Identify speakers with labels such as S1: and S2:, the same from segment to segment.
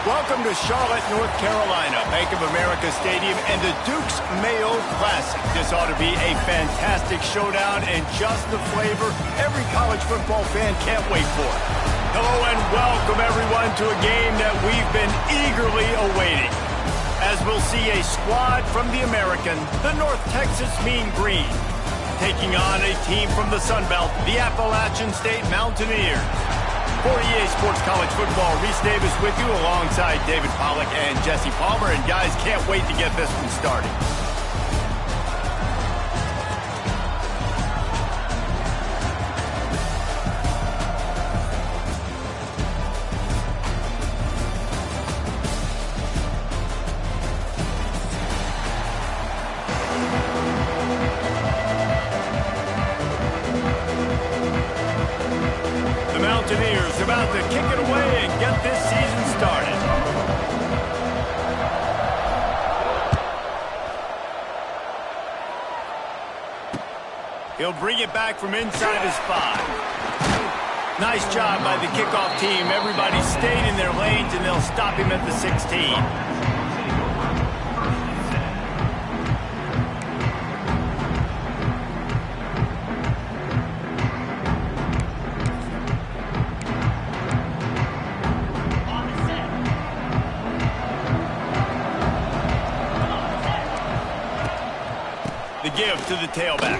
S1: Welcome to Charlotte, North Carolina, Bank of America Stadium, and the Duke's Mayo Classic. This ought to be a fantastic showdown and just the flavor every college football fan can't wait for. Hello and welcome, everyone, to a game that we've been eagerly awaiting. As we'll see a squad from the American, the North Texas Mean Green, taking on a team from the Sun Belt, the Appalachian State Mountaineers. For EA Sports College Football, Reese Davis with you alongside David Pollack and Jesse Palmer. And guys, can't wait to get this one started. Mountaineers about to kick it away and get this season started. He'll bring it back from inside his 5. Nice job by the kickoff team. Everybody stayed in their lanes, and they'll stop him at the 16. The give to the tailback.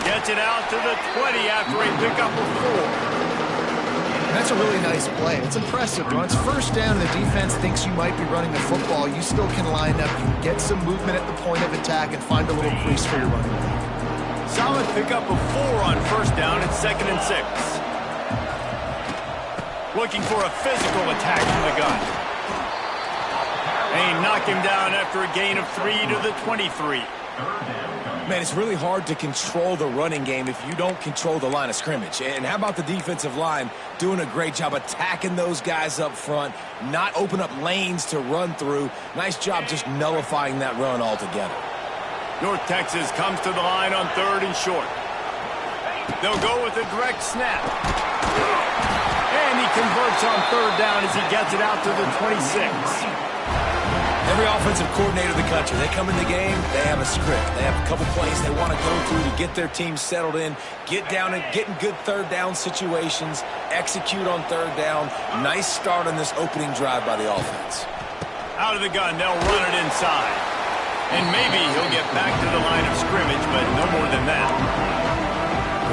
S1: Gets it out to the 20 after a pickup of 4.
S2: That's a really nice play. It's impressive. Once first down and the defense thinks you might be running the football, you still can line up. You can get some movement at the point of attack and find a little crease for your running back.
S1: Solid pickup of 4 on first down and 2nd and 6. Looking for a physical attack from the gun. They knock him down after a gain of 3 to the 23.
S3: Man, it's really hard to control the running game if you don't control the line of scrimmage. And how about the defensive line doing a great job attacking those guys up front, not open up lanes to run through. Nice job just nullifying that run altogether.
S1: North Texas comes to the line on 3rd and short. They'll go with a direct snap. And he converts on 3rd down as he gets it out to the 26.
S3: Every offensive coordinator in the country, they come in the game, they have a script. They have a couple plays they want to go through to get their team settled in, get down and get in good 3rd down situations, execute on 3rd down. Nice start on this opening drive by the offense.
S1: Out of the gun, they'll run it inside. And maybe he'll get back to the line of scrimmage, but no more than that.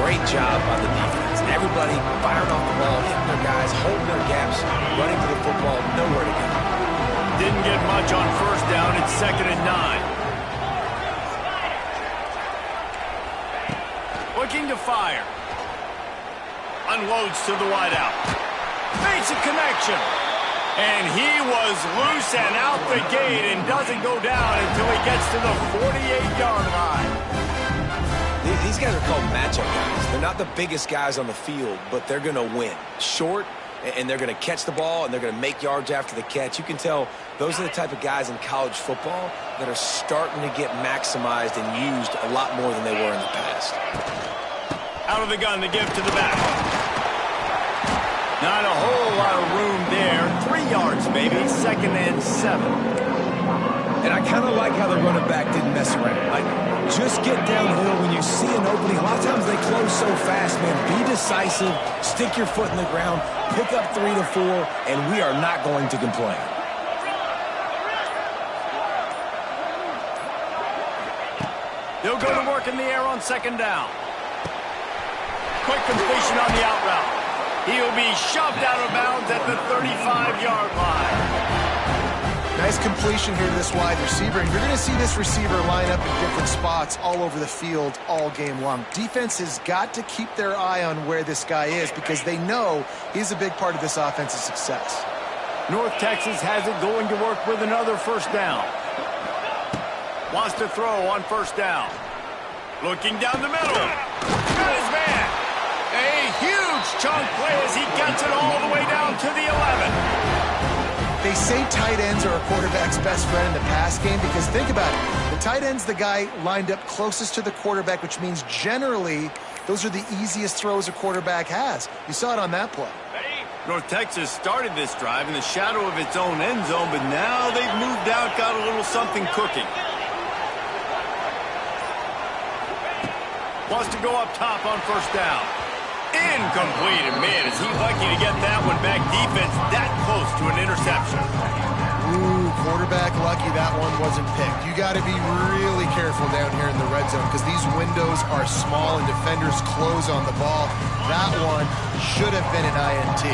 S3: Great job by the defense. Everybody firing off the ball, hitting their guys, holding their gaps, running to the football, nowhere to go.
S1: Didn't get much on first down. It's 2nd and 9. Looking to fire. Unloads to the wideout. Makes a connection. And he was loose and out the gate and doesn't go down until he gets to the 48-yard line.
S3: These guys are called matchup guys. They're not the biggest guys on the field, but they're going to win. Short, and they're going to catch the ball, and they're going to make yards after the catch. You can tell those are the type of guys in college football that are starting to get maximized and used a lot more than they were in the past.
S1: Out of the gun, the give to the back. Not a whole lot of room there. 3 yards, maybe. 2nd and 7.
S3: And I kind of like how the running back didn't mess around. Like, just get downhill when you see an opening. A lot of times they close so fast, man. Be decisive, stick your foot in the ground, pick up 3 to 4, and we are not going to complain.
S1: They'll go to work in the air on 2nd down. Quick completion on the out route. He'll be shoved out of bounds at the 35-yard line.
S2: Nice completion here to this wide receiver, and you're going to see this receiver line up in different spots all over the field all game long. Defense has got to keep their eye on where this guy is because they know he's a big part of this offense's success.
S1: North Texas has it going to work with another first down. Wants to throw on first down. Looking down the middle. Got his man. A huge chunk play as he gets it all the way down to the 11.
S2: They say tight ends are a quarterback's best friend in the pass game because think about it. The tight end's the guy lined up closest to the quarterback, which means generally those are the easiest throws a quarterback has. You saw it on that play.
S1: North Texas started this drive in the shadow of its own end zone, but now they've moved out, got a little something cooking. Wants to go up top on first down. Incomplete, and man, is he lucky to get that one back. Defense that close to an interception.
S2: Ooh, quarterback lucky that one wasn't picked. You got to be really careful down here in the red zone because these windows are small and defenders close on the ball. That one should have been an INT.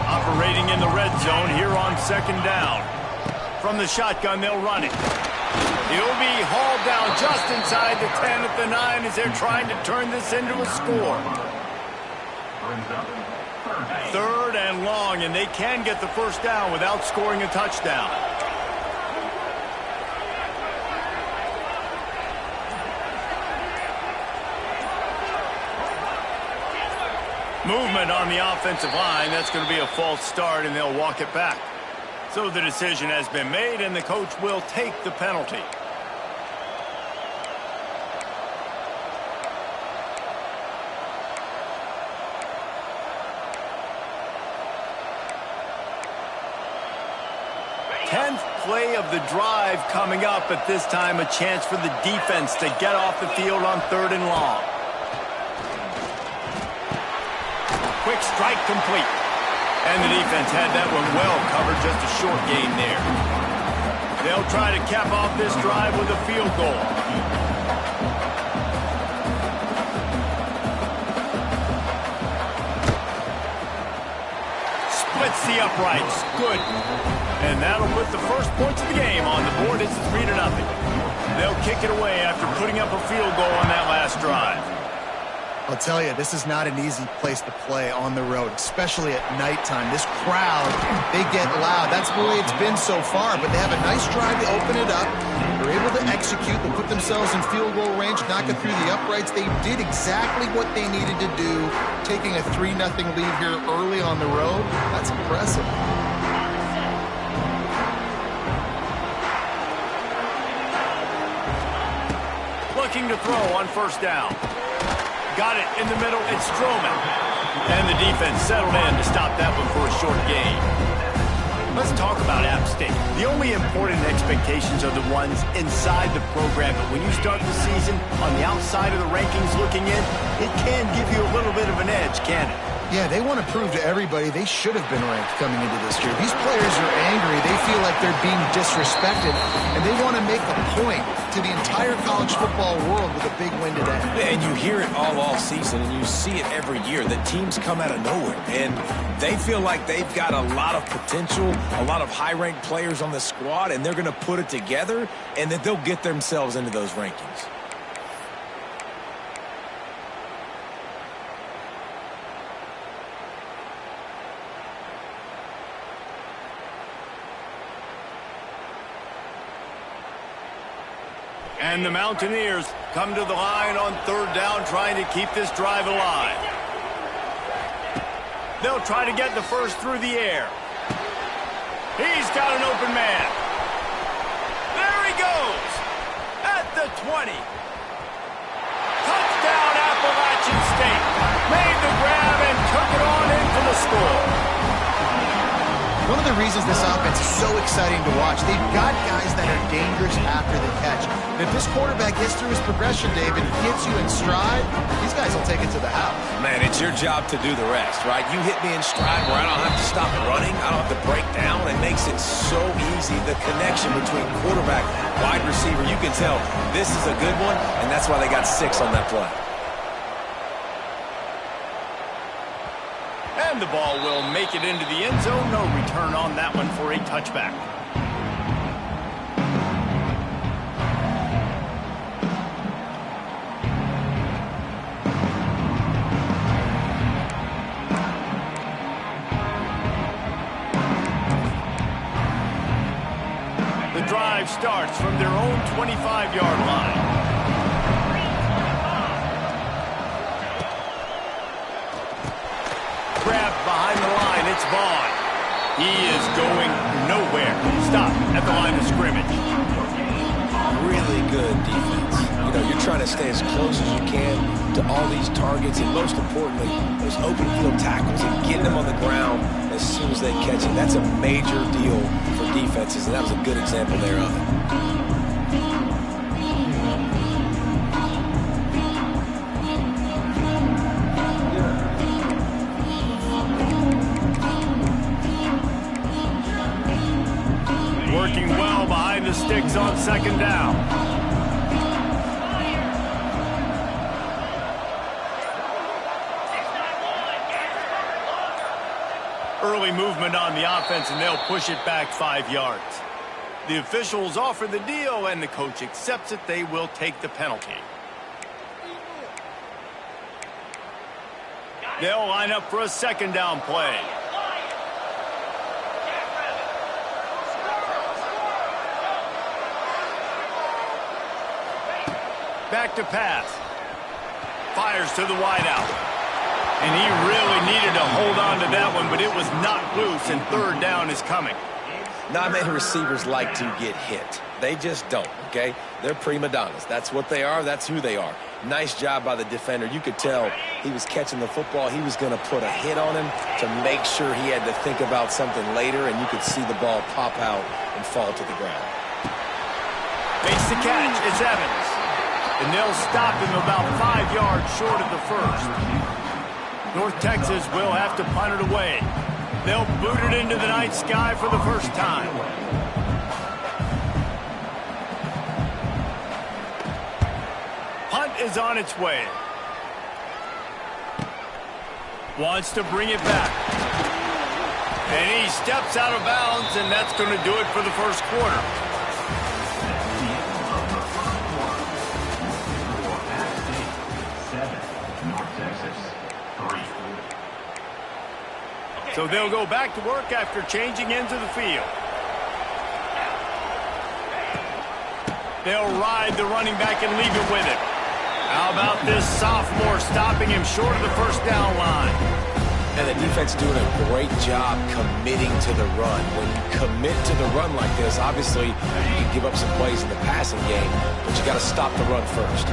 S1: Operating in the red zone here on second down. From the shotgun, they'll run it. He'll be hauled down just inside the 10 at the 9 as they're trying to turn this into a score. Third and long, and they can get the first down without scoring a touchdown. Movement on the offensive line. That's going to be a false start, and they'll walk it back. So the decision has been made, and the coach will take the penalty. Tenth play of the drive coming up, but this time a chance for the defense to get off the field on third and long. Quick strike complete. And the defense had that one well covered, just a short gain there. They'll try to cap off this drive with a field goal. Splits the uprights. Good. And that'll put the first points of the game on the board. It's 3-0. They'll kick it away after putting up a field goal on that last drive.
S2: I'll tell you, this is not an easy place to play on the road, especially at nighttime. This crowd, they get loud. That's the way it's been so far, but they have a nice drive to open it up. They're able to execute. They put themselves in field goal range, knock it through the uprights. They did exactly what they needed to do, taking a 3-0 lead here early on the road. That's impressive.
S1: Looking to throw on first down. Got it in the middle, it's Stroman. And the defense settled in to stop that one for a short gain. Let's talk about App State. The only important expectations are the ones inside the program, but when you start the season on the outside of the rankings looking in, it can give you a little bit of an edge, can it?
S2: Yeah, they want to prove to everybody they should have been ranked coming into this year. These players are angry. They feel like they're being disrespected, and they want to make a point to the entire college football world with a big win today.
S3: And you hear it all season, and you see it every year, that teams come out of nowhere, and they feel like they've got a lot of potential, a lot of high-ranked players on the squad, and they're going to put it together, and that they'll get themselves into those rankings.
S1: And the Mountaineers come to the line on third down, trying to keep this drive alive. They'll try to get the first through the air. He's got an open man. There he goes. At the 20. Touchdown, Appalachian State. Made the grab and took it on in for the score.
S2: One of the reasons this offense is so exciting to watch, they've got guys that are dangerous after the catch. And if this quarterback gets through his progression, David, gets you in stride, these guys will take it to the house.
S3: Man, it's your job to do the rest, right? You hit me in stride where I don't have to stop running, I don't have to break down. It makes it so easy. The connection between quarterback, wide receiver, you can tell this is a good one, and that's why they got 6 on that play.
S1: And the ball will make it into the end zone. No return on that one for a touchback. The drive starts from their own 25-yard line. Grabbed behind the line, it's Vaughn. He is going nowhere. Stop at the line of scrimmage.
S3: really good defense. You know, you're trying to stay as close as you can to all these targets, and most importantly, those open field tackles and getting them on the ground as soon as they catch it. That's a major deal for defenses, and that was a good example there of it.
S1: Working well behind the sticks on second down. Early movement on the offense, and they'll push it back 5 yards. The officials offer the deal, and the coach accepts it. They will take the penalty. They'll line up for a second down play. Back to pass. Fires to the wideout. And he really needed to hold on to that one, but it was knocked loose, and third down is coming.
S3: Not many receivers like to get hit. They just don't, okay? They're prima donnas. That's what they are. That's who they are. Nice job by the defender. You could tell he was catching the football. He was going to put a hit on him to make sure he had to think about something later, and you could see the ball pop out and fall to the ground.
S1: Makes the catch. It's Evans. And they'll stop him about 5 yards short of the first. North Texas will have to punt it away. They'll boot it into the night sky for the first time. Punt is on its way. Wants to bring it back. And he steps out of bounds, and that's going to do it for the first quarter. So they'll go back to work after changing into the field. They'll ride the running back and leave it with him. How about this sophomore stopping him short of the first down line?
S3: And the defense doing a great job committing to the run. When you commit to the run like this, obviously you can give up some plays in the passing game, but you got to stop the run first.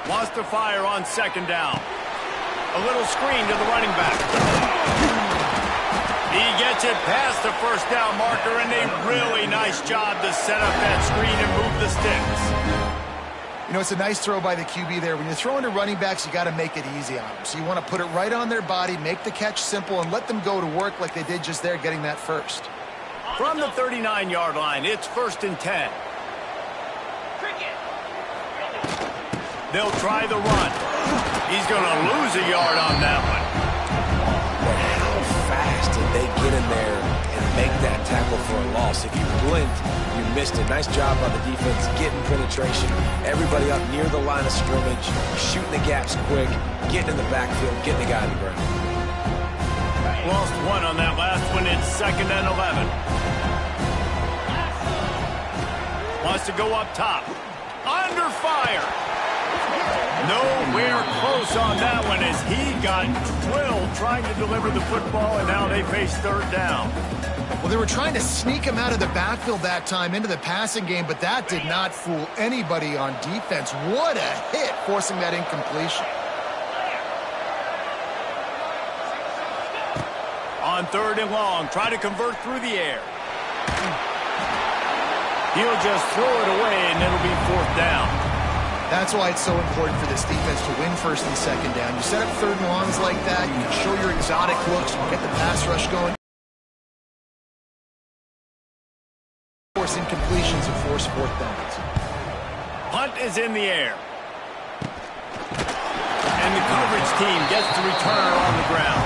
S1: Wants to fire on second down. A little screen to the running back. He gets it past the first down marker, and a really nice job to set up that screen and move the sticks.
S2: You know, it's a nice throw by the QB there. When you're throwing to running backs, you got to make it easy on them. So you want to put it right on their body, make the catch simple, and let them go to work like they did just there, getting that first.
S1: From the 39-yard line, it's 1st and 10. They'll try the run. He's going to lose a yard on that one.
S3: But how fast did they get in there and make that tackle for a loss? If you blinked, you missed it. Nice job by the defense getting penetration. Everybody up near the line of scrimmage, shooting the gaps quick, getting in the backfield, getting the guy on the ground.
S1: Lost one on that last one. It's 2nd and 11. Wants to go up top. Under fire. Nowhere close on that one as he got drilled trying to deliver the football, and now they face third down.
S2: Well, they were trying to sneak him out of the backfield that time into the passing game, but that did not fool anybody on defense. What a hit, forcing that incompletion.
S1: On 3rd and long, try to convert through the air. He'll just throw it away, and it'll be 4th down.
S2: That's why it's so important for this defense to win 1st and 2nd down. You set up 3rd and longs like that, you can show your exotic looks, you can get the pass rush going. Force incompletions and force 4th downs.
S1: Punt is in the air. And the coverage team gets the returner on the ground.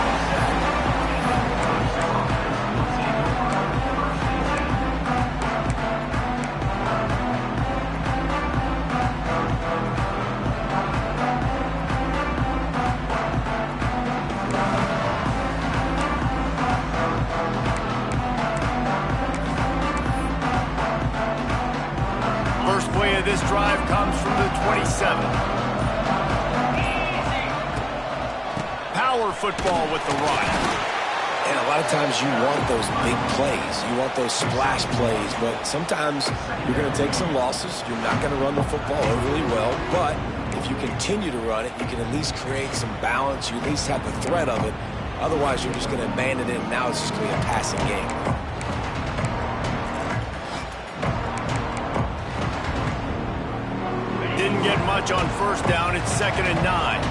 S1: This drive comes from the 27. Power football with the run.
S3: And a lot of times you want those big plays. You want those splash plays. But sometimes you're going to take some losses. You're not going to run the football overly well. But if you continue to run it, you can at least create some balance. You at least have the threat of it. Otherwise, you're just going to abandon it, and now it's just going to be a passing game.
S1: Didn't get much on first down. It's 2nd and 9.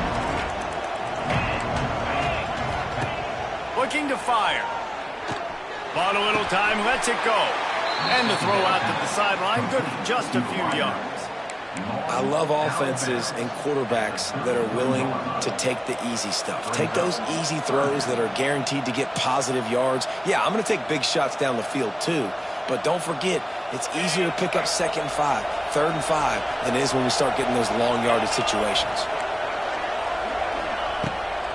S1: Looking to fire. Bought a little time, lets it go. And the throw out to the sideline, good for just a few yards.
S3: I love offenses and quarterbacks that are willing to take the easy stuff. Take those easy throws that are guaranteed to get positive yards. Yeah, I'm going to take big shots down the field too. But don't forget, it's easier to pick up 2nd and 5, 3rd and 5 than it is when we start getting those long yardage situations.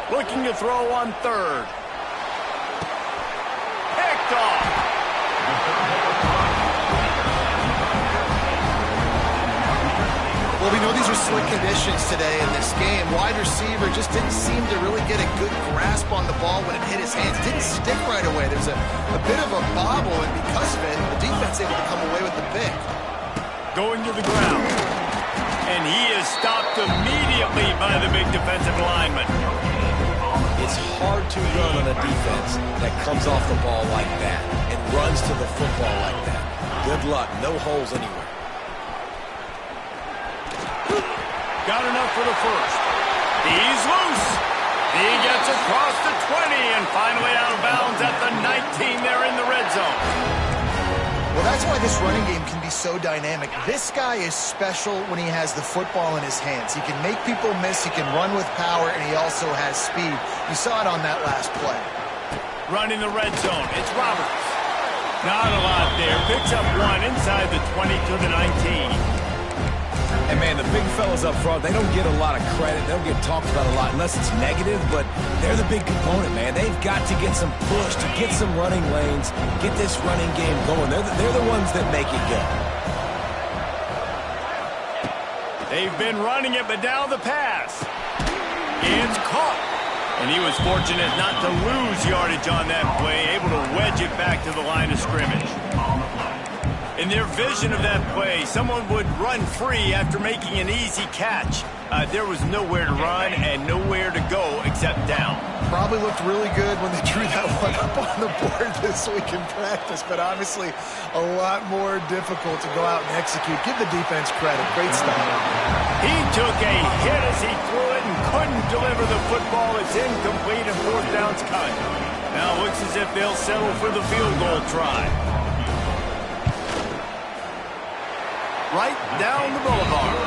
S1: Looking to throw on 3rd. Picked off.
S2: Well, we know these are slick conditions today in this game. Wide receiver just didn't seem to really get a good grasp on the ball when it hit his hands. Didn't stick right away. There's a bit of a bobble, and because of it, the defense able to come away with the pick.
S1: Going to the ground. And he is stopped immediately by the big defensive lineman.
S3: It's hard to run on a defense that comes off the ball like that and runs to the football like that. Good luck. No holes anywhere.
S1: Got enough for the first. He's loose. He gets across the 20 and finally out of bounds at the 19 there in the red zone.
S2: Well, that's why this running game can be so dynamic. This guy is special when he has the football in his hands. He can make people miss, he can run with power, and he also has speed. You saw it on that last play.
S1: Running the red zone. It's Roberts. Not a lot there. Picks up 1 inside the 20 to the 19.
S3: And, man, the big fellas up front, they don't get a lot of credit. They don't get talked about a lot unless it's negative, but they're the big component, man. They've got to get some push, to get some running lanes, get this running game going. They're the ones that make it go.
S1: They've been running it, but now the pass. It's caught. And he was fortunate not to lose yardage on that play, able to wedge it back to the line of scrimmage. In their vision of that play, someone would run free after making an easy catch. There was nowhere to run and nowhere to go except down.
S2: Probably looked really good when they drew that one up on the board this week in practice, but obviously a lot more difficult to go out and execute. Give the defense credit. Great stop.
S1: He took a hit as he threw it and couldn't deliver the football. It's incomplete and 4th down's cut. Now it looks as if they'll settle for the field goal try. Right down the boulevard.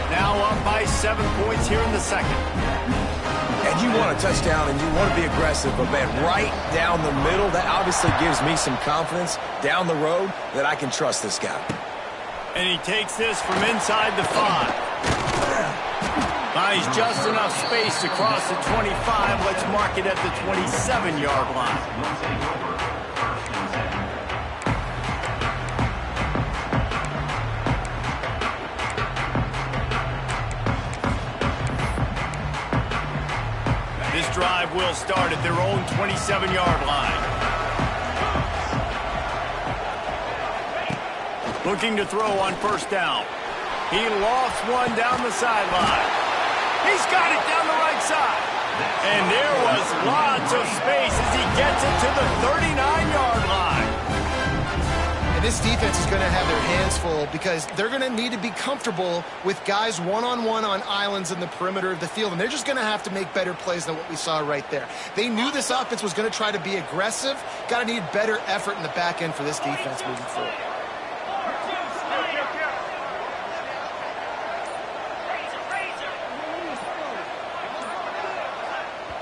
S1: Now up by 7 points here in the 2nd.
S3: And you want a touchdown and you want to be aggressive, but, man, right down the middle, that obviously gives me some confidence down the road that I can trust this guy.
S1: And he takes this from inside the 5. Buys just enough space to cross the 25. Let's mark it at the 27-yard line. This drive will start at their own 27-yard line. Looking to throw on first down. He lofts one down the sideline. He's got it down the right side. And there was lots of space as he gets it to the 39-yard line.
S2: And this defense is going to have their hands full because they're going to need to be comfortable with guys one-on-one on islands in the perimeter of the field. And they're just going to have to make better plays than what we saw right there. They knew this offense was going to try to be aggressive. Got to need better effort in the back end for this defense moving forward.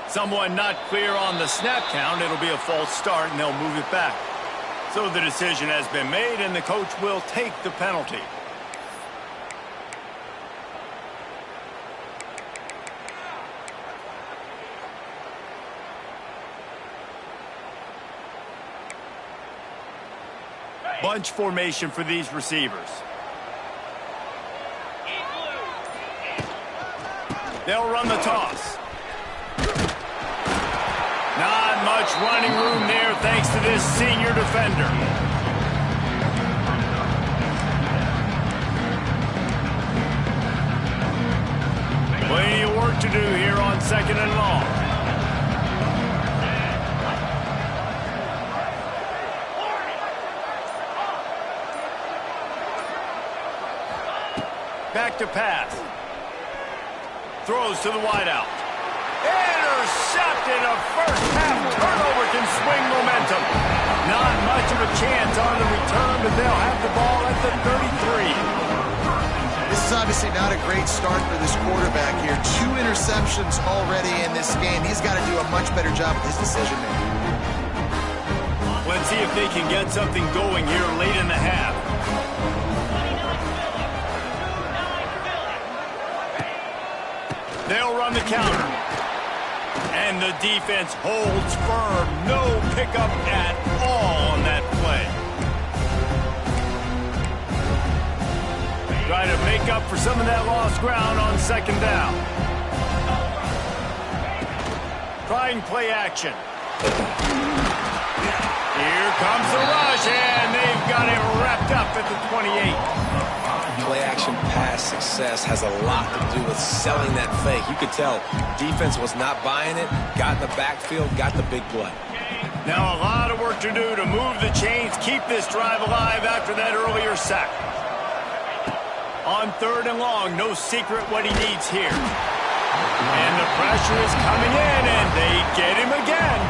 S1: Someone not clear on the snap count. It'll be a false start, and they'll move it back. So the decision has been made, and the coach will take the penalty. Bunch formation for these receivers. They'll run the toss. Not much much running room there thanks to this senior defender. Plenty of work to do here on 2nd and long. Back to pass. Throws to the wideout. Intercepted. A first-half turnover can swing momentum. Not much of a chance on the return, but they'll have the ball at the 33.
S2: This is obviously not a great start for this quarterback here. 2 interceptions already in this game. He's got to do a much better job with his decision-making.
S1: Let's see if they can get something going here late in the half. They'll run the counter. And the defense holds firm. No pickup at all on that play. Try to make up for some of that lost ground on 2nd down. Trying play action. Here comes the rush, and they've got him wrapped up at the 28.
S3: Play-action pass success has a lot to do with selling that fake. You could tell defense was not buying it, got in the backfield, got the big play.
S1: Now a lot of work to do to move the chains, keep this drive alive after that earlier sack. On 3rd and long, no secret what he needs here. And the pressure is coming in, and they get him again.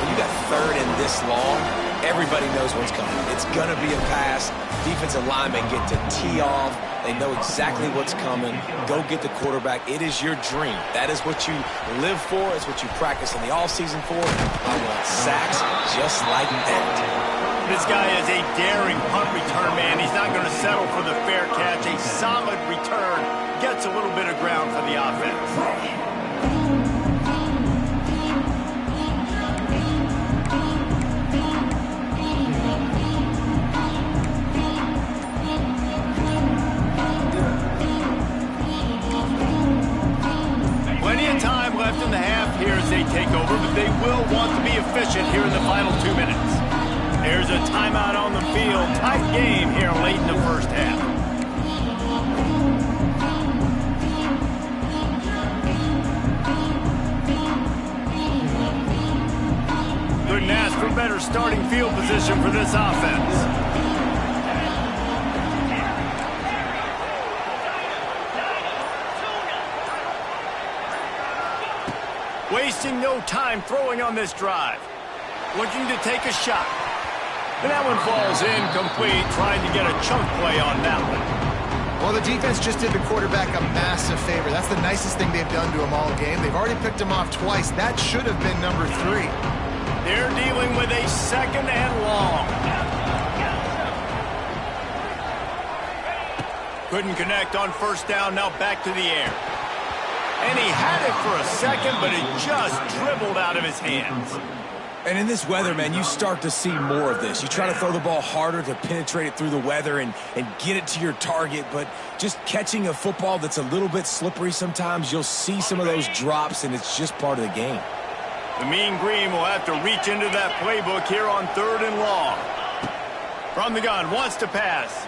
S3: When you got 3rd and this long, everybody knows what's coming. It's going to be a pass. Defensive linemen get to tee off. They know exactly what's coming. Go get the quarterback. It is your dream. That is what you live for. It's what you practice in the offseason for. I want sacks just like that.
S1: This guy is a daring punt return man. He's not going to settle for the fair catch. A solid return gets a little bit of ground for the offense. Left in the half here as they take over, but they will want to be efficient here in the final 2 minutes. There's a timeout on the field. Tight game here late in the first half. Couldn't ask for better starting field position for this offense. Wasting no time throwing on this drive. Looking to take a shot. And that one falls incomplete, trying to get a chunk play on that one.
S2: Well, the defense just did the quarterback a massive favor. That's the nicest thing they've done to him all game. They've already picked him off twice. That should have been number 3.
S1: They're dealing with a 2nd and long. Couldn't connect on 1st down, now back to the air. And he had it for a second, but it just dribbled out of his hands.
S3: And in this weather, man, you start to see more of this. You try to throw the ball harder to penetrate it through the weather and get it to your target, but just catching a football that's a little bit slippery sometimes, you'll see some of those drops, and it's just part of the game.
S1: The Mean Green will have to reach into that playbook here on 3rd and long. From the gun, wants to pass.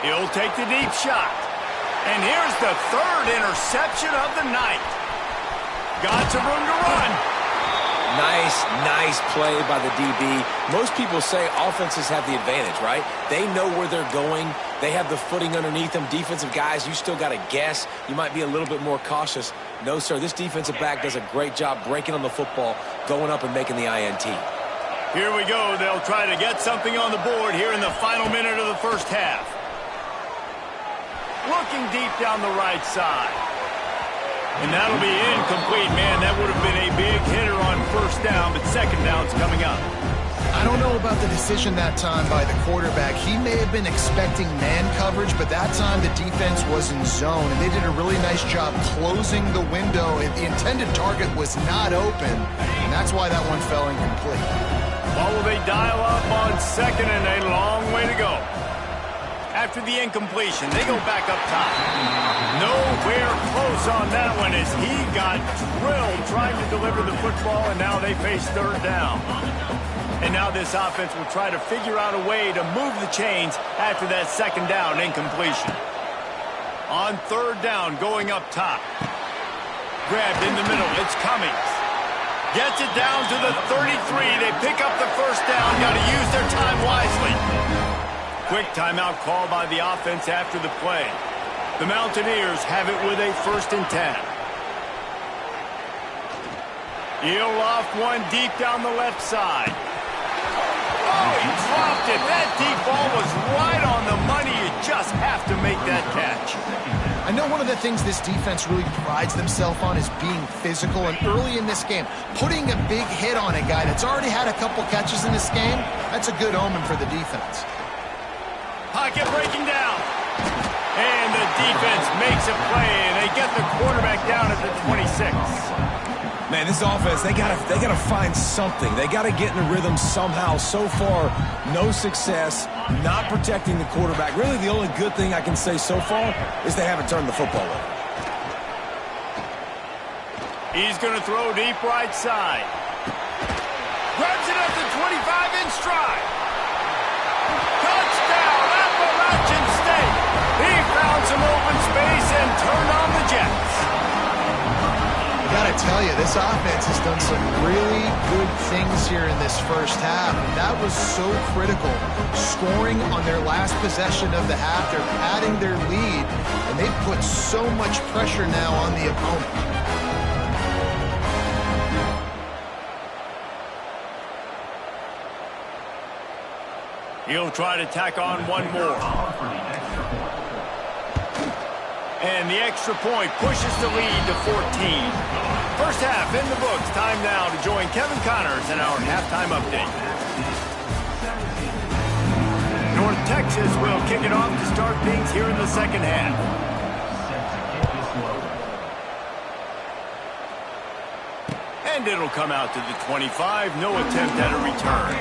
S1: He'll take the deep shot. And here's the 3rd interception of the night. Got some room to run.
S3: Nice play by the DB. Most people say offenses have the advantage, right? They know where they're going. They have the footing underneath them. Defensive guys, you still got to guess. You might be a little bit more cautious. No, sir, this defensive back does a great job breaking on the football, going up and making the INT.
S1: Here we go. They'll try to get something on the board here in the final minute of the first half. Looking deep down the right side. And that'll be incomplete, man. That would have been a big hitter on 1st down, but 2nd down's coming up.
S2: I don't know about the decision that time by the quarterback. He may have been expecting man coverage, but that time the defense was in zone, and they did a really nice job closing the window. The intended target was not open, and that's why that one fell incomplete.
S1: Well, will they dial up on 2nd and a long way to go? After the incompletion, they go back up top. Nowhere close on that one as he got drilled trying to deliver the football, and now they face third down. And now this offense will try to figure out a way to move the chains after that second down incompletion. On third down, going up top. Grabbed in the middle, it's Cummings. Gets it down to the 33. They pick up the first down. Got to use their time wisely. Quick timeout call by the offense after the play. The Mountaineers have it with a 1st and 10. He'll loft one deep down the left side. Oh, he dropped it. That deep ball was right on the money. You just have to make that catch.
S2: I know one of the things this defense really prides themselves on is being physical, and early in this game, putting a big hit on a guy that's already had a couple catches in this game, that's a good omen for the defense.
S1: Pocket breaking down. And the defense makes a play, and they get the quarterback down at the 26.
S3: Man, this offense, they gotta find something. They gotta get in a rhythm somehow. So far, no success, not protecting the quarterback. Really, the only good thing I can say so far is they haven't turned the football over.
S1: He's going to throw deep right side. Grabs it at the 25 in stride. Touchdown, Appalachian State. He found some open space and turned on the Jets.
S2: I gotta tell you, this offense has done some really good things here in this first half. And that was so critical. Scoring on their last possession of the half, they're padding their lead, and they put so much pressure now on the opponent.
S1: He'll try to tack on one more. And the extra point pushes the lead to 14. First half in the books. Time now to join Kevin Connors in our halftime update. North Texas will kick it off to start things here in the second half. And it'll come out to the 25. No attempt at a return.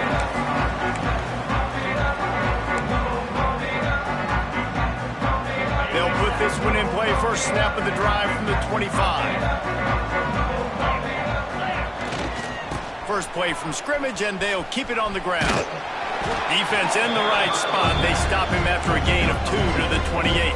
S1: They'll put this one in play. First snap of the drive from the 25. First play from scrimmage, and they'll keep it on the ground. Defense in the right spot. They stop him after a gain of 2 to the 28.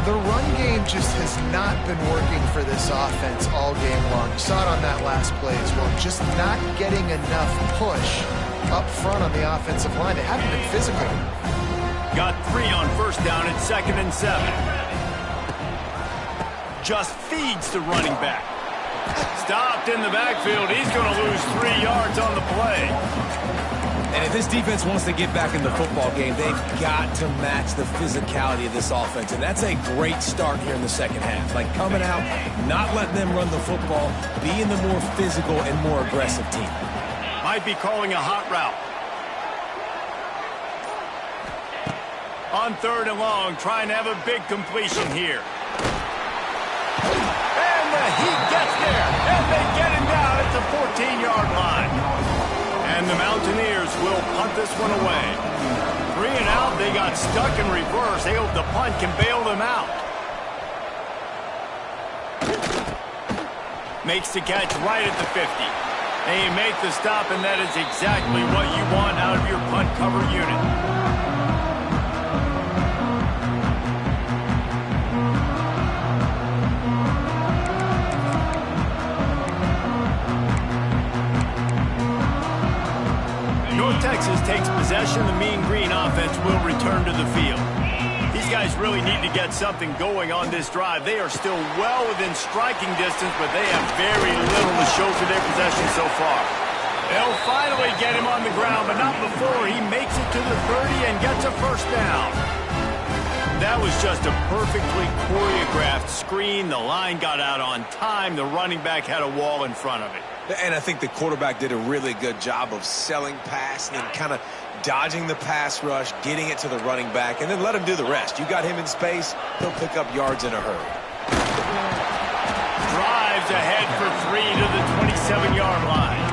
S2: The run game just has not been working for this offense all game long. You saw it on that last play as well. Just not getting enough push up front on the offensive line. They haven't been physical.
S1: Got 3 on first down at 2nd and 7. Just feeds the running back. Stopped in the backfield. He's going to lose 3 yards on the play.
S3: And if this defense wants to get back in the football game, they've got to match the physicality of this offense. And that's a great start here in the second half. Like coming out, not letting them run the football, being the more physical and more aggressive team.
S1: Might be calling a hot route. On 3rd and long, trying to have a big completion here. And the heat gets there, and they get him down at the 14-yard line. And the Mountaineers will punt this one away. 3 and out, they got stuck in reverse. They hope the punt can bail them out. Makes the catch right at the 50. They make the stop, and that is exactly what you want out of your punt cover unit. Texas takes possession. The Mean Green offense will return to the field. These guys really need to get something going on this drive. They are still well within striking distance, but they have very little to show for their possession so far. They'll finally get him on the ground, but not before he makes it to the 30 and gets a first down. That was just a perfectly choreographed screen. The line got out on time. The running back had a wall in front of it.
S3: And I think the quarterback did a really good job of selling pass and then kind of dodging the pass rush, getting it to the running back, and then let him do the rest. You got him in space, he'll pick up yards in a hurry.
S1: Drives ahead for 3 to the 27-yard line.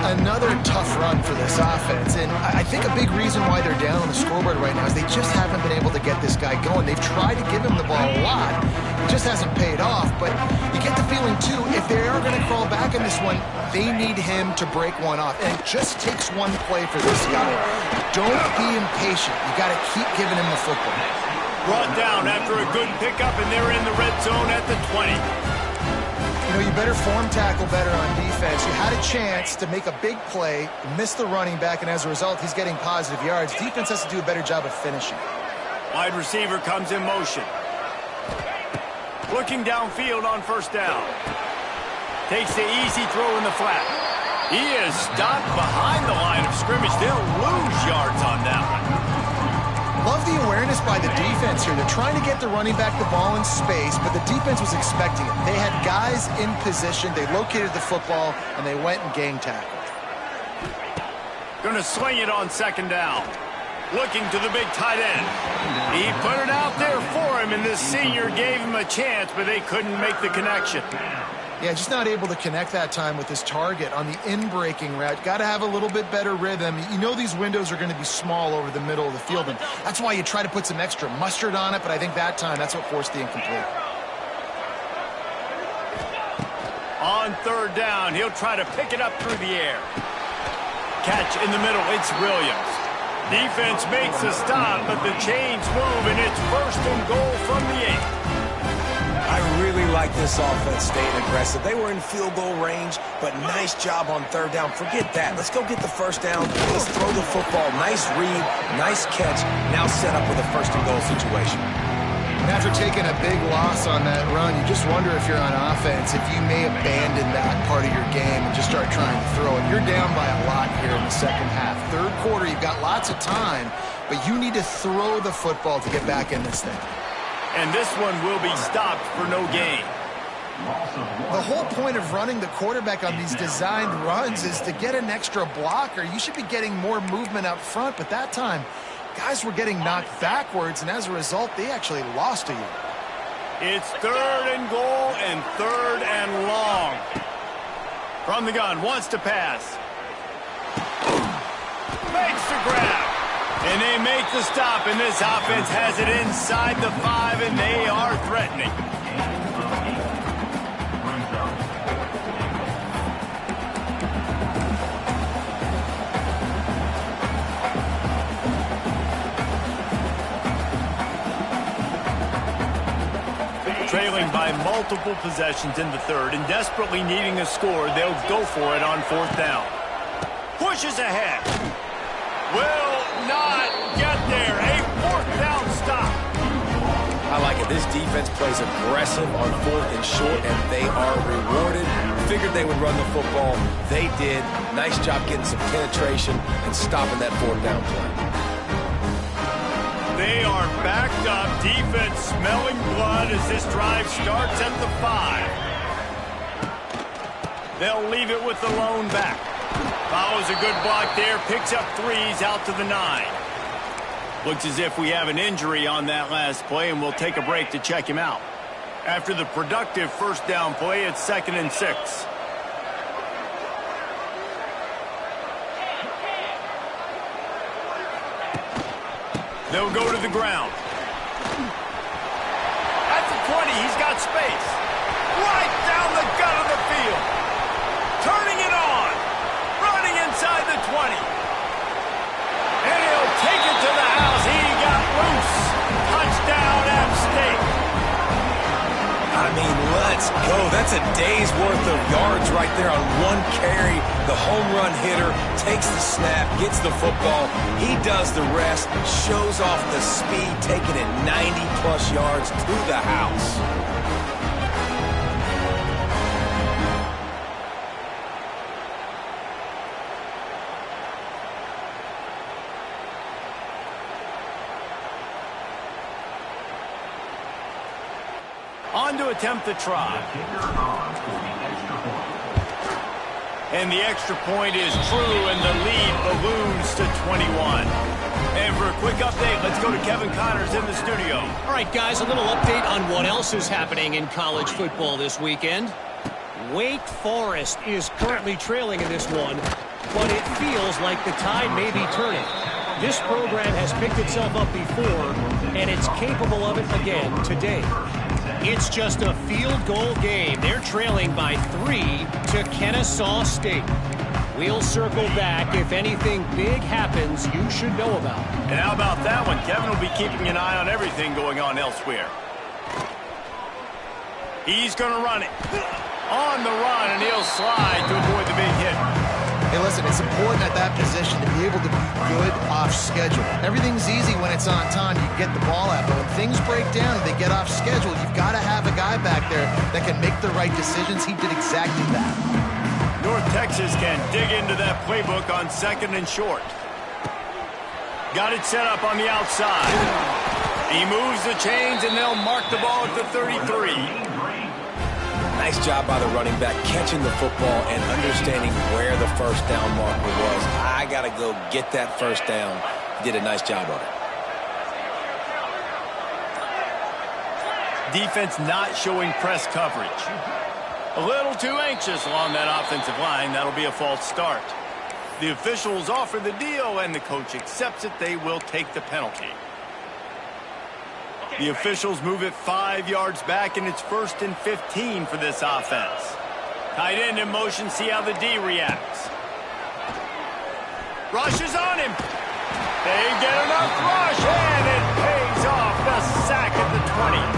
S2: I another tough run for this offense, and I think a big reason why they're down on the scoreboard right now is they just haven't been able to get this guy going. They've tried to give him the ball a lot. It just hasn't paid off, but you get the feeling, too, if they are going to crawl back in this one, they need him to break one off, and it just takes one play for this guy. Don't be impatient. You got to keep giving him the football.
S1: Brought down after a good pickup, and they're in the red zone at the 20.
S2: You know, you better form tackle better on defense. You had a chance to make a big play, miss the running back, and as a result, he's getting positive yards. Defense has to do a better job of finishing.
S1: Wide receiver comes in motion. Looking downfield on first down. Takes the easy throw in the flat. He is stopped behind the line of scrimmage. They'll lose yards on that one.
S2: Love the awareness by the defense here. They're trying to get the running back the ball in space, but the defense was expecting it. They had guys in position. They located the football, and they went and gang tackled.
S1: Going to sling it on second down. Looking to the big tight end. He put it out there for him, and this senior gave him a chance, but they couldn't make the connection.
S2: Yeah, just not able to connect that time with his target on the in-breaking route. Got to have a little bit better rhythm. You know these windows are going to be small over the middle of the field, and that's why you try to put some extra mustard on it, but I think that time that's what forced the incomplete.
S1: On third down, he'll try to pick it up through the air. Catch in the middle, it's Williams. Defense makes a stop, but the chains move, and it's first and goal from the 8.
S3: I really like this offense staying aggressive. They were in field goal range, but nice job on third down. Forget that. Let's go get the first down. Let's throw the football. Nice read, nice catch. Now set up with a first and goal situation.
S2: And after taking a big loss on that run, you just wonder if you're on offense, if you may abandon that part of your game and just start trying to throw it. You're down by a lot here in the second half. Third quarter, you've got lots of time, but you need to throw the football to get back in this thing.
S1: And this one will be stopped for no gain.
S2: The whole point of running the quarterback on these designed runs is to get an extra blocker. You should be getting more movement up front, but that time, guys were getting knocked backwards, and as a result, they actually lost to you.
S1: It's third and goal and third and long. From the gun, wants to pass. Makes the grab. And they make the stop, and this offense has it inside the 5, and they are threatening. Trailing by multiple possessions in the third and desperately needing a score, they'll go for it on fourth down. Pushes ahead. Will not get there. A fourth down stop.
S3: I like it. This defense plays aggressive on fourth and short, and they are rewarded. Figured they would run the football. They did. Nice job getting some penetration and stopping that fourth down play.
S1: They are backed up. Defense smelling blood as this drive starts at the 5. They'll leave it with the lone back. Follows a good block there. Picks up 3s out to the 9. Looks as if we have an injury on that last play, and we'll take a break to check him out. After the productive first down play, it's 2nd and 6. They'll go to the ground. At the 20, he's got space. Right down the gut of the field. Turning it on. Running inside the 20. And he'll take it to the house. He got loose. Touchdown, App State.
S3: I mean, let's go. That's a day's worth of yards right there on one carry. The home run hitter takes the snap, gets the football. He does the rest, shows off the speed, taking it 90-plus yards to the house.
S1: On to attempt the try. And the extra point is true, and the lead balloons to 21. And for a quick update, let's go to Kevin Connors in the studio.
S4: All right, guys, a little update on what else is happening in college football this weekend. Wake Forest is currently trailing in this one, but it feels like the tide may be turning. This program has picked itself up before, and it's capable of it again today. It's just a field goal game. They're trailing by 3 to Kennesaw State. We'll circle back if anything big happens you should know about.
S1: And how about that one? Kevin will be keeping an eye on everything going on elsewhere. He's going to run it. On the run, and he'll slide to avoid the big hit.
S2: Hey, listen, it's important at that position to be able to be good off schedule. Everything's easy when it's on time. You get the ball out. But when things break down and they get off schedule, you've got to have a guy back there that can make the right decisions. He did exactly that.
S1: North Texas can dig into that playbook on 2nd and short. Got it set up on the outside. He moves the chains, and they'll mark the ball at the 33.
S3: Nice job by the running back, catching the football and understanding where the first down marker was. I got to go get that first down. He did a nice job of it.
S1: Defense not showing press coverage. A little too anxious along that offensive line. That'll be a false start. The officials offer the deal, and the coach accepts it. They will take the penalty. The officials move it 5 yards back, and it's 1st and 15 for this offense. Tight end in motion, see how the D reacts. Rush is on him. They get enough rush, and it pays off. The sack at the 20.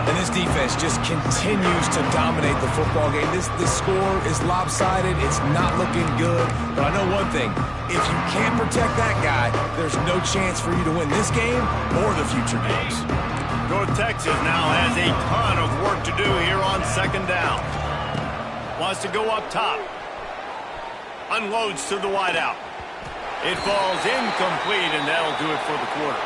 S3: And this defense just continues to dominate the football game. This score is lopsided. It's not looking good. But I know one thing. If you can't protect that guy, there's no chance for you to win this game or the future games.
S1: North Texas now has a ton of work to do here on 2nd down. Wants to go up top. Unloads to the wideout. It falls incomplete, and that'll do it for the quarter.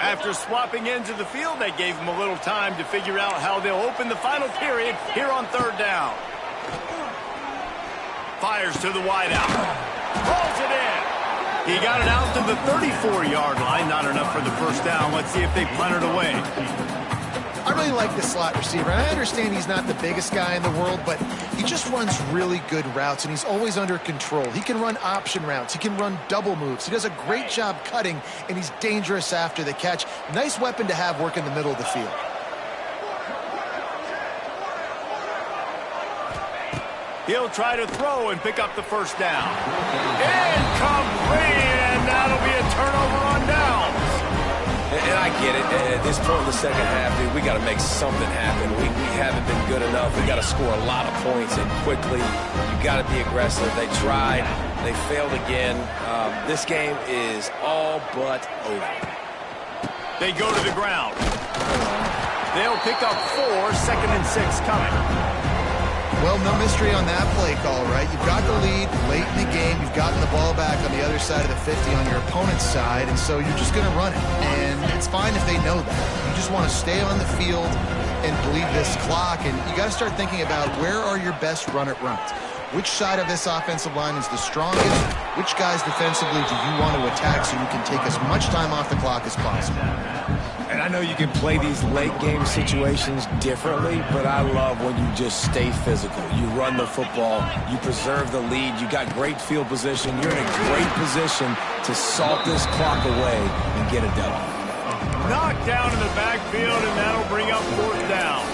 S1: After swapping ends of the field, they gave them a little time to figure out how they'll open the final period here on 3rd down. Fires to the wideout. Rolls it in. He got it out to the 34-yard line. Not enough for the first down. Let's see if they punt it away.
S2: I really like this slot receiver, and I understand he's not the biggest guy in the world, but he just runs really good routes, and he's always under control. He can run option routes. He can run double moves. He does a great job cutting, and he's dangerous after the catch. Nice weapon to have work in the middle of the field.
S1: He'll try to throw and pick up the first down. Incomplete, and that'll be a turnover on downs.
S3: And I get it. At this point in the second half, dude, we got to make something happen. We haven't been good enough. We got to score a lot of points and quickly. You got to be aggressive. They tried. They failed again. This game is all but over.
S1: They go to the ground. They'll pick up 4, 2nd and 6 coming.
S2: Well, no mystery on that play call, right? You've got the lead late in the game. You've gotten the ball back on the other side of the 50 on your opponent's side, and so you're just going to run it. And it's fine if they know that. You just want to stay on the field and bleed this clock, and you got to start thinking about where are your best run-it-runs. Which side of this offensive line is the strongest? Which guys defensively do you want to attack so you can take as much time off the clock as possible?
S3: And I know you can play these late-game situations differently, but I love when you just stay physical. You run the football. You preserve the lead. You got great field position. You're in a great position to salt this clock away and get a W.
S1: Knocked down in the backfield, and that'll bring up 4th down.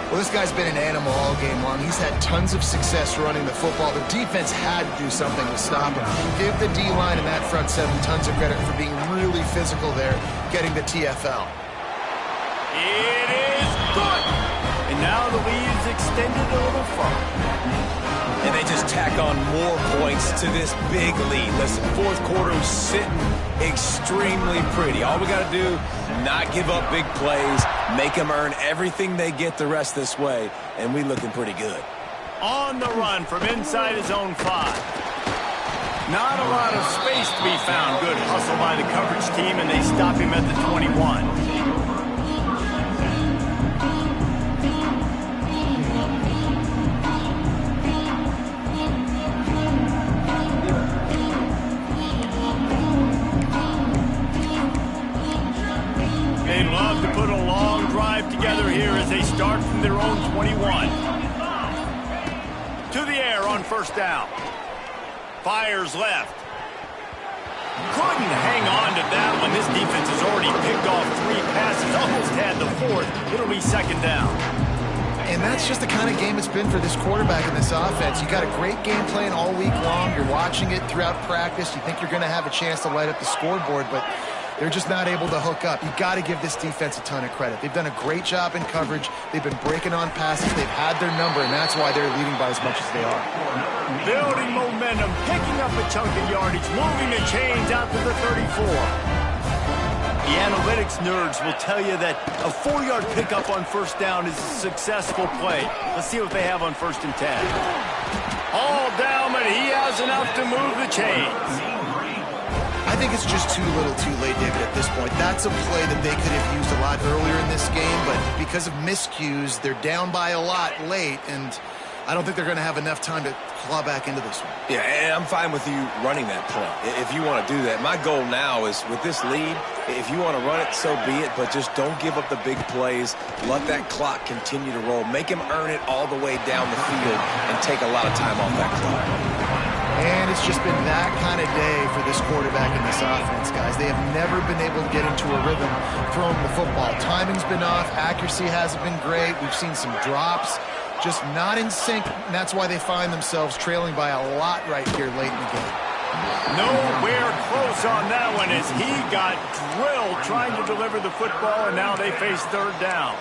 S2: Well, this guy's been an animal all game long. He's had tons of success running the football. The defense had to do something to stop him. Give the D-line and that front seven tons of credit for being really physical there, getting the TFL.
S1: It is good. And now the lead is extended a little further.
S3: And they just tack on more points to this big lead. Listen, 4th quarter is sitting extremely pretty. All we got to do, not give up big plays, make them earn everything they get the rest this way, and we looking pretty good.
S1: On the run from inside his own 5. Not a lot of space to be found. Good hustle by the coverage team, and they stop him at the 21. start from their own 21. To the air on first down. Fires left. Couldn't hang on to that one. This defense has already picked off 3 passes, almost had the 4th. It'll be second down.
S2: And that's just the kind of game it's been for this quarterback in this offense. You got a great game plan all week long. You're watching it throughout practice. You think you're going to have a chance to light up the scoreboard, but they're just not able to hook up. You got to give this defense a ton of credit. They've done a great job in coverage. They've been breaking on passes. They've had their number, and that's why they're leading by as much as they are.
S1: Building momentum, picking up a chunk of yardage, moving the chains out to the 34. The analytics nerds will tell you that a 4-yard pickup on first down is a successful play. Let's see what they have on 1st and 10. All down, but he has enough to move the chains.
S2: I think it's just too little too late, David, at this point. That's a play that they could have used a lot earlier in this game, but because of miscues, they're down by a lot late, and I don't think they're going to have enough time to claw back into this one.
S3: Yeah, and I'm fine with you running that play if you want to do that. My goal now is with this lead, if you want to run it, so be it, but just don't give up the big plays. Let that clock continue to roll. Make him earn it all the way down the field and take a lot of time off that clock.
S2: And it's just been that kind of day for this quarterback in this offense, guys. They have never been able to get into a rhythm throwing the football. Timing's been off. Accuracy hasn't been great. We've seen some drops. Just not in sync, and that's why they find themselves trailing by a lot right here late in the game.
S1: Nowhere close on that one as he got drilled trying to deliver the football, and now they face 3rd down.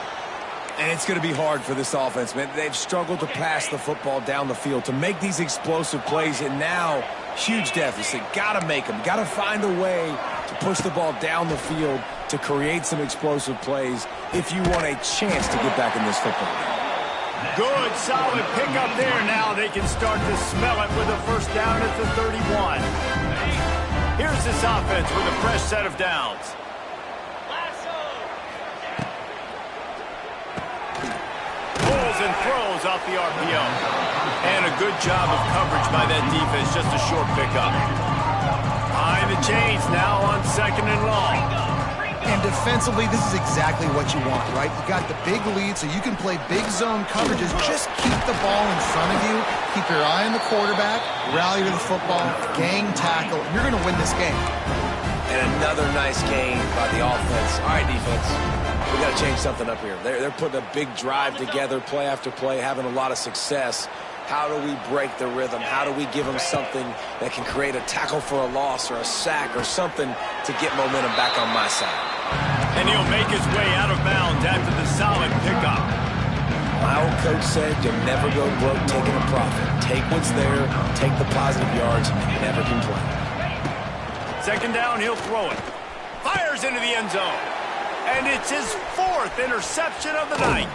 S3: And it's going to be hard for this offense, man. They've struggled to pass the football down the field, to make these explosive plays, and now huge deficit. Got to make them. Got to find a way to push the ball down the field to create some explosive plays if you want a chance to get back in this football game.
S1: Good, solid pickup there. Now they can start to smell it with a 1st down at the 31. Here's this offense with a fresh set of downs. Pulls and throws off the RPO. And a good job of coverage by that defense. Just a short pickup. Behind the chains now on 2nd and long.
S2: And defensively, this is exactly what you want, right? You got the big lead, so you can play big zone coverages. Just keep the ball in front of you. Keep your eye on the quarterback. Rally to the football. Gang tackle. You're going to win this game.
S3: And another nice game by the offense. All right, defense. We got to change something up here. They're putting a big drive together, play after play, having a lot of success. How do we break the rhythm? How do we give them something that can create a tackle for a loss or a sack or something to get momentum back on my side?
S1: And he'll make his way out of bounds after the solid pickup.
S3: My old coach said you'll never go broke taking a profit. Take what's there, take the positive yards, and never complain.
S1: 2nd down, he'll throw it. Fires into the end zone. And it's his 4th interception of the night.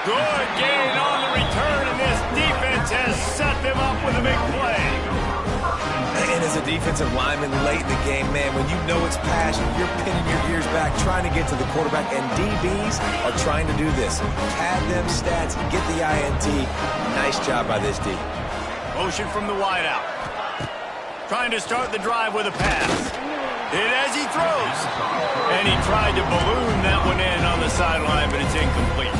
S1: Good gain on the return, and this defense has set them up with a big play.
S3: And as a defensive lineman late in the game, man, when you know it's passion, you're pinning your ears back, trying to get to the quarterback, and DBs are trying to do this. Pad them stats, get the INT. Nice job by this D.
S1: Motion from the wideout. Trying to start the drive with a pass. Hit as he throws. And he tried to balloon that one in on the sideline, but it's incomplete.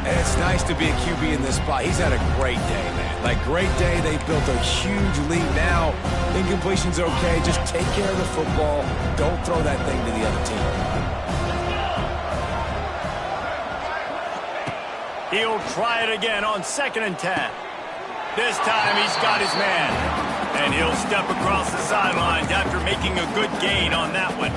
S3: And it's nice to be a QB in this spot. He's had a great day, man. Like, great day. They've built a huge lead now. Incompletion's okay. Just take care of the football. Don't throw that thing to the other team.
S1: He'll try it again on 2nd and 10. This time he's got his man. And he'll step across the sidelines after making a good gain on that one.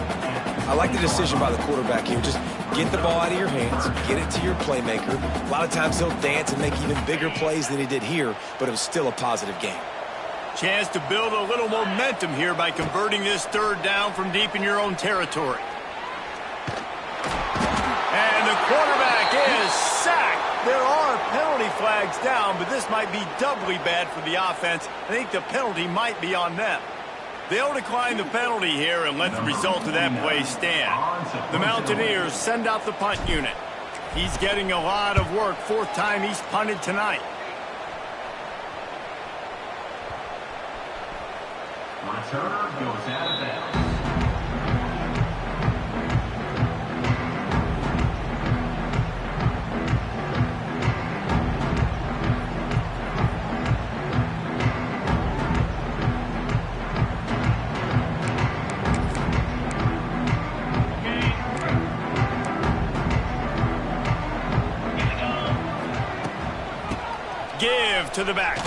S3: I like the decision by the quarterback here. Just get the ball out of your hands, get it to your playmaker. A lot of times he'll dance and make even bigger plays than he did here, but it was still a positive game.
S1: Chance to build a little momentum here by converting this 3rd down from deep in your own territory. And the quarterback is sacked. There are penalty flags down, but this might be doubly bad for the offense. I think the penalty might be on them. They'll decline the penalty here and let the result of that play stand. The Mountaineers send out the punt unit. He's getting a lot of work. 4th time he's punted tonight.
S5: Returner goes out of bounds.
S1: Give to the back.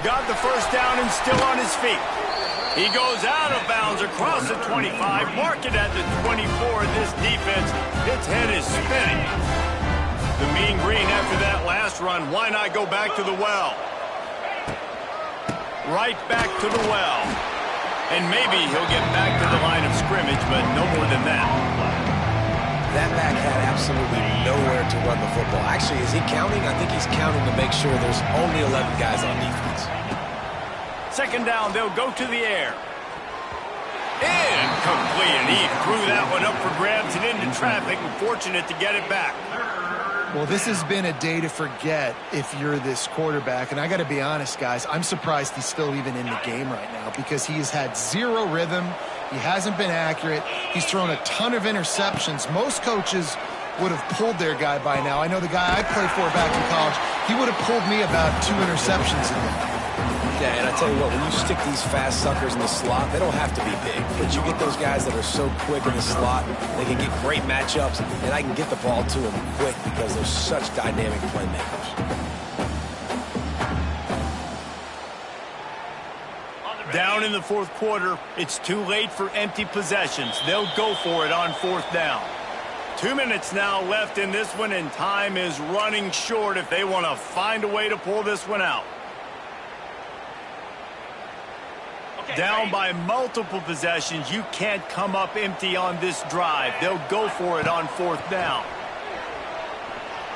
S1: Got the first down and still on his feet. He goes out of bounds across the 25, mark it at the 24. This defense, its head is spinning. The mean green after that last run. Why not go back to the well? Right back to the well. And maybe he'll get back to the line of scrimmage, but no more than that.
S3: That back had absolutely nowhere to run the football. Actually, is he counting? I think he's counting to make sure there's only 11 guys on defense.
S1: Second down, they'll go to the air. Incomplete, and he threw that one up for grabs and into traffic, and fortunate to get it back.
S2: Well, this has been a day to forget if you're this quarterback. And I got to be honest, guys, I'm surprised he's still even in the game right now because he has had zero rhythm. He hasn't been accurate. He's thrown a ton of interceptions. Most coaches would have pulled their guy by now. I know the guy I played for back in college, he would have pulled me about 2 interceptions in there.
S3: Yeah, and I tell you what, when you stick these fast suckers in the slot, they don't have to be big. But you get those guys that are so quick in the slot, they can get great matchups, and I can get the ball to them quick because they're such dynamic playmakers.
S1: Down in the fourth quarter, it's too late for empty possessions. They'll go for it on fourth down. 2 minutes now left in this one, and time is running short if they want to find a way to pull this one out. Down by multiple possessions, you can't come up empty on this drive. They'll go for it on fourth down.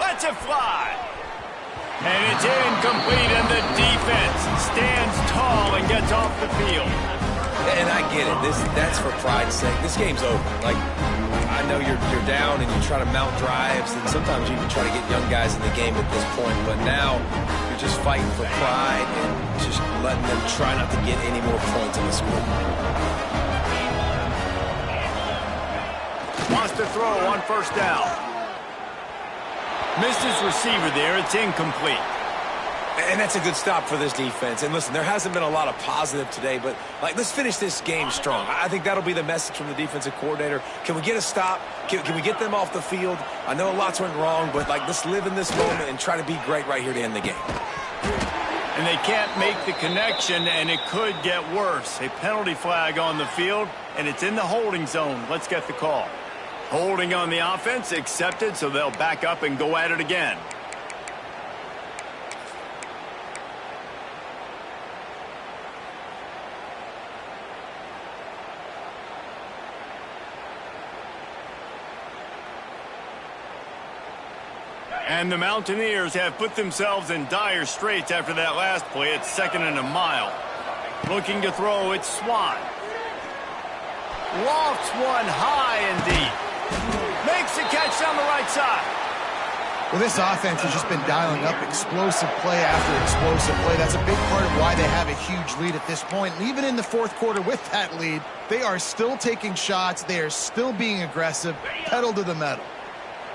S1: Lets it fly. And it's incomplete, and the defense stands tall and gets off the field.
S3: And I get it. That's for pride's sake. This game's over. Like, I know you're down and you try to mount drives, and sometimes you even try to get young guys in the game at this point. But now you're just fighting for pride and just letting them try not to get any more points on the score.
S1: Wants to throw on first down. Missed his receiver there. It's incomplete.
S3: And that's a good stop for this defense. And listen, there hasn't been a lot of positive today, but let's finish this game strong. I think that'll be the message from the defensive coordinator. Can we get a stop? Can we get them off the field? I know lots went wrong, but let's live in this moment and try to be great right here to end the game.
S1: And they can't make the connection, and it could get worse. A penalty flag on the field, and it's in the holding zone. Let's get the call. Holding on the offense, accepted, so they'll back up and go at it again. And the Mountaineers have put themselves in dire straits after that last play. It's 2nd and a mile. Looking to throw, it's Swan. Lofts one high and deep. Makes the catch down the right side.
S2: Well, this offense has just been dialing up explosive play after explosive play. That's a big part of why they have a huge lead at this point. And even in the fourth quarter with that lead, they are still taking shots. They are still being aggressive, pedal to the metal.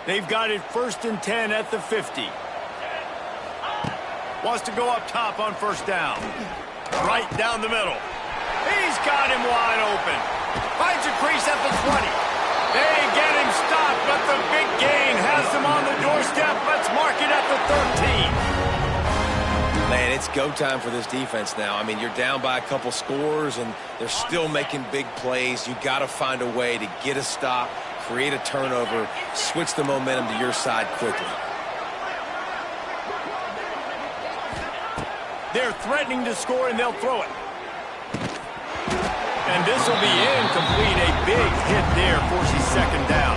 S1: They've got it 1st and 10 at the 50. Wants to go up top on first down. Right down the middle. He's got him wide open. Finds a crease at the 20. They get him stopped, but the big gain has them on the doorstep. Let's mark it at the 13.
S3: Man, it's go time for this defense now. I mean, you're down by a couple scores, and they're still making big plays. You got to find a way to get a stop, create a turnover, switch the momentum to your side quickly.
S1: They're threatening to score, and they'll throw it. And this will be incomplete. A big hit there forces 2nd down.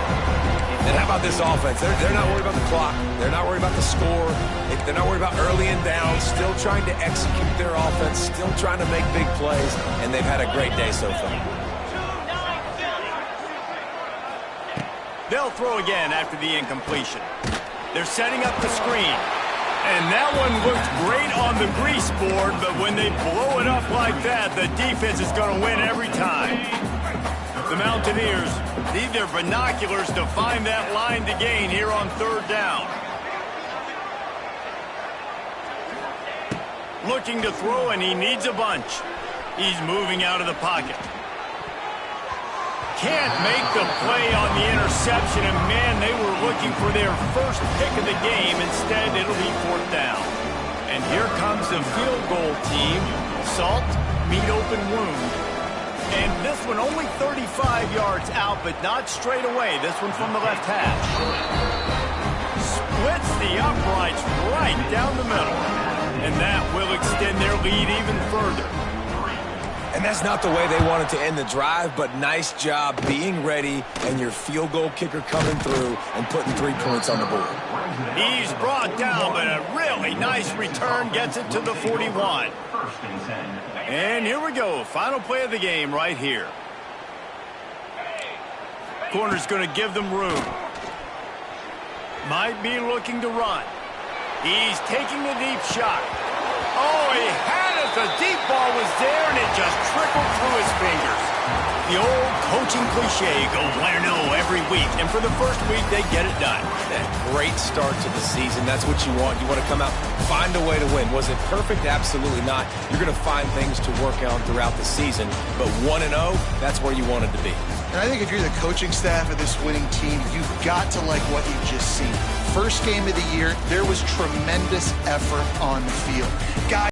S3: And how about this offense? They're not worried about the clock. They're not worried about the score. They're not worried about early and down. Still trying to execute their offense. Still trying to make big plays. And they've had a great day so far.
S1: They'll throw again after the incompletion. They're setting up the screen. And that one looked great on the grease board, but when they blow it up like that, the defense is going to win every time. The Mountaineers need their binoculars to find that line to gain here on 3rd down. Looking to throw, and he needs a bunch. He's moving out of the pocket. can't make the play on the interception, and man, they were looking for their first pick of the game. Instead, it'll be 4th down. And here comes the field goal team. Salt, meet open wound. And this one only 35 yards out, but not straight away. This one from the left hash. Splits the uprights right down the middle. And that will extend their lead even further.
S3: And that's not the way they wanted to end the drive, but nice job being ready and your field goal kicker coming through and putting 3 points on the board.
S1: He's brought down, but a really nice return gets it to the 41. And here we go. Final play of the game right here. Corner's going to give them room. Might be looking to run. He's taking the deep shot. Oh, he had it. The deep ball was there, and it just trickled through his fingers. The old coaching cliche, go win or no every week. And for the first week, they get it done.
S3: That great start to the season. That's what you want. You want to come out, find a way to win. Was it perfect? Absolutely not. You're going to find things to work on throughout the season. But 1-0, that's where you wanted to be.
S2: And I think if you're the coaching staff of this winning team, you've got to like what you've just seen. First game of the year, there was tremendous effort on the field. Guys